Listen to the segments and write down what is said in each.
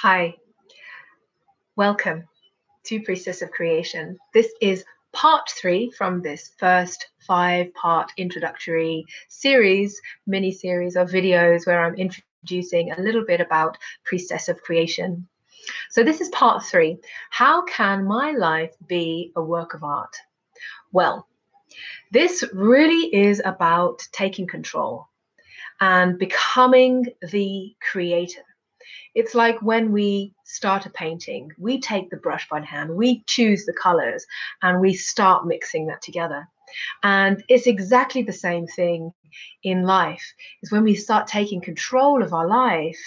Hi, welcome to Priestess of Creation. This is part 3 from this first 5-part introductory series, mini-series of videos where I'm introducing a little bit about Priestess of Creation. So this is part 3. How can my life be a work of art? Well, this really is about taking control and becoming the creator. It's like when we start a painting, we take the brush by hand, we choose the colors, and we start mixing that together. And it's exactly the same thing in life. Is when we start taking control of our life,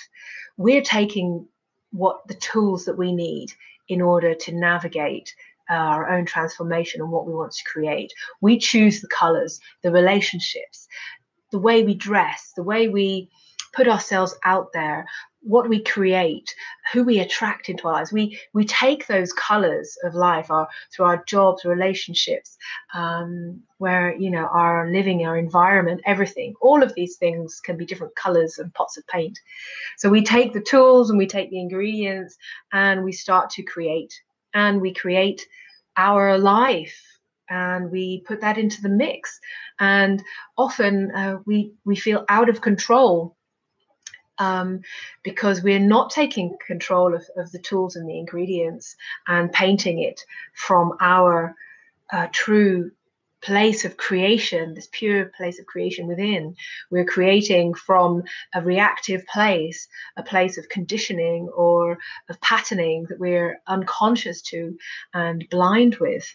we're taking the tools that we need in order to navigate our own transformation and what we want to create. We choose the colors, the relationships, the way we dress, the way we put ourselves out there, what we create, who we attract into our lives. We take those colors of life through our jobs, relationships, where our living, our environment, everything. All of these things can be different colors and pots of paint. So we take the tools and we take the ingredients and we start to create, and we create our life. And we put that into the mix, and often we feel out of control because we're not taking control of the tools and the ingredients and painting it from our true place of creation, this pure place of creation within. We're creating from a reactive place, a place of conditioning or of patterning that we're unconscious to and blind with.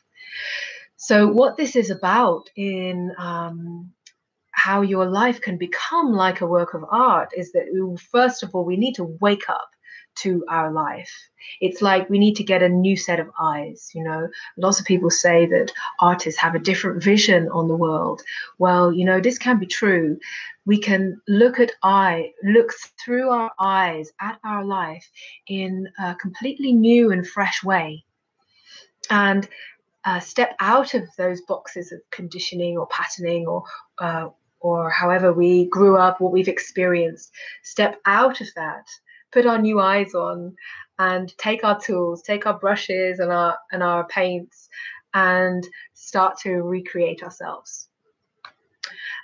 So what this is about in how your life can become like a work of art is that, first of all, we need to wake up to our life. It's like we need to get a new set of eyes. Lots of people say that artists have a different vision on the world. Well, this can be true. We can look through our eyes at our life in a completely new and fresh way, and step out of those boxes of conditioning or patterning or however we grew up, what we've experienced. Step out of that, put our new eyes on, and take our tools, take our brushes and our paints, and start to recreate ourselves.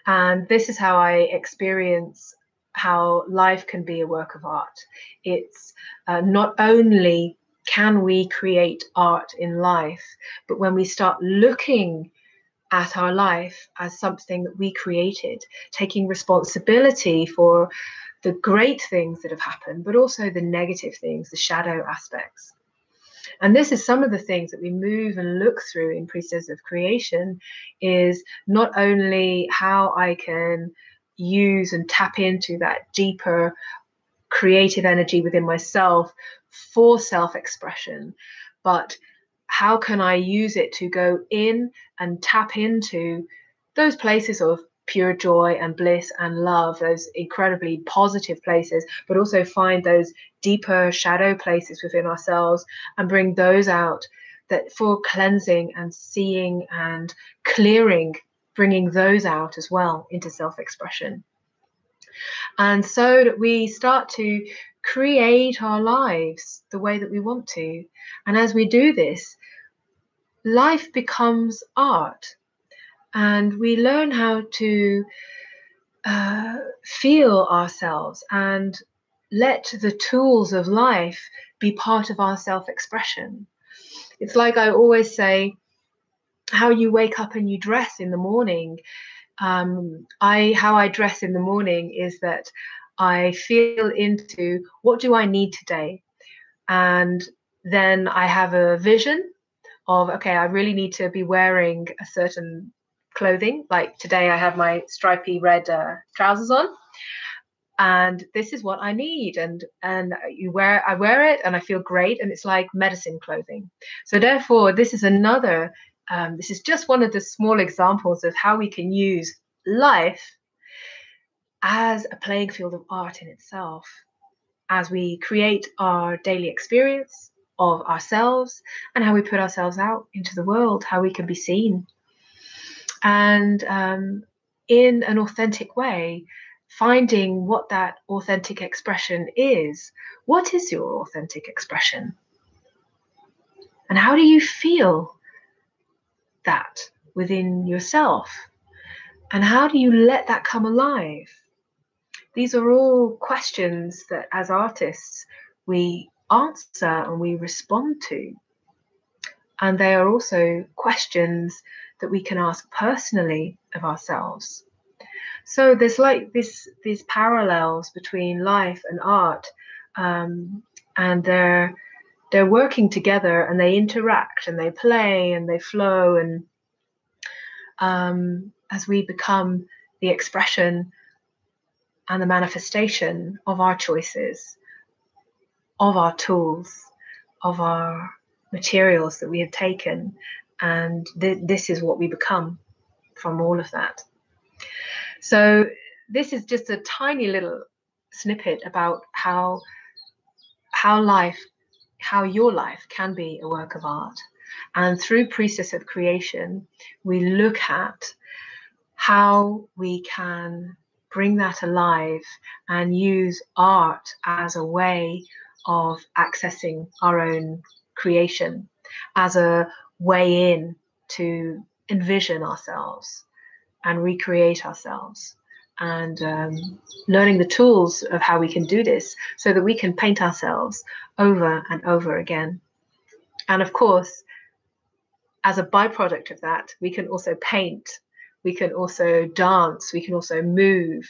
And this is how I experience how life can be a work of art. It's not only can we create art in life, but when we start looking at our life as something that we created, taking responsibility for the great things that have happened, but also the negative things, the shadow aspects. And this is some of the things that we move and look through in Priestess of Creation, is not only how I can use and tap into that deeper creative energy within myself for self-expression, but how can I use it to go in and tap into those places of pure joy and bliss and love, those incredibly positive places, but also find those deeper shadow places within ourselves and bring those out, that for cleansing and seeing and clearing, bringing those out as well into self-expression. And so that we start to create our lives the way that we want to. And as we do this, life becomes art, and we learn how to feel ourselves and let the tools of life be part of our self-expression. It's like I always say, how you wake up and you dress in the morning. How I dress in the morning is that I feel into what do I need today, and then I have a vision of, okay, I really need to be wearing a certain clothing. Like today I have my stripy red trousers on, and this is what I need, and I wear it and I feel great, and it's like medicine clothing. So therefore this is this is just one of the small examples of how we can use life as a playing field of art in itself, as we create our daily experience of ourselves and how we put ourselves out into the world, how we can be seen, and in an authentic way, finding what that authentic expression is. What is your authentic expression? And how do you feel that within yourself? And how do you let that come alive? These are all questions that as artists we answer and we respond to. And they are also questions that we can ask personally of ourselves. So there's like these parallels between life and art, and they're working together, and they interact and they play and they flow, and as we become the expression and the manifestation of our choices, of our tools, of our materials that we have taken, and this is what we become from all of that. So this is just a tiny little snippet about how your life can be a work of art. And through Priestess of Creation, we look at how we can bring that alive and use art as a way of accessing our own creation, as a way in to envision ourselves and recreate ourselves, and learning the tools of how we can do this so that we can paint ourselves over and over again. And of course, as a byproduct of that, we can also paint, we can also dance, we can also move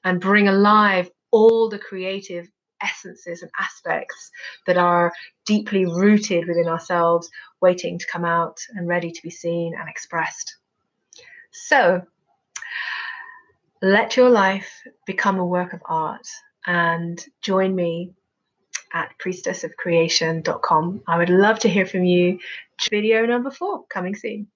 and bring alive all the creative essences and aspects that are deeply rooted within ourselves, waiting to come out and ready to be seen and expressed. So let your life become a work of art, and join me at priestessofcreation.com. I would love to hear from you. Video number 4 coming soon.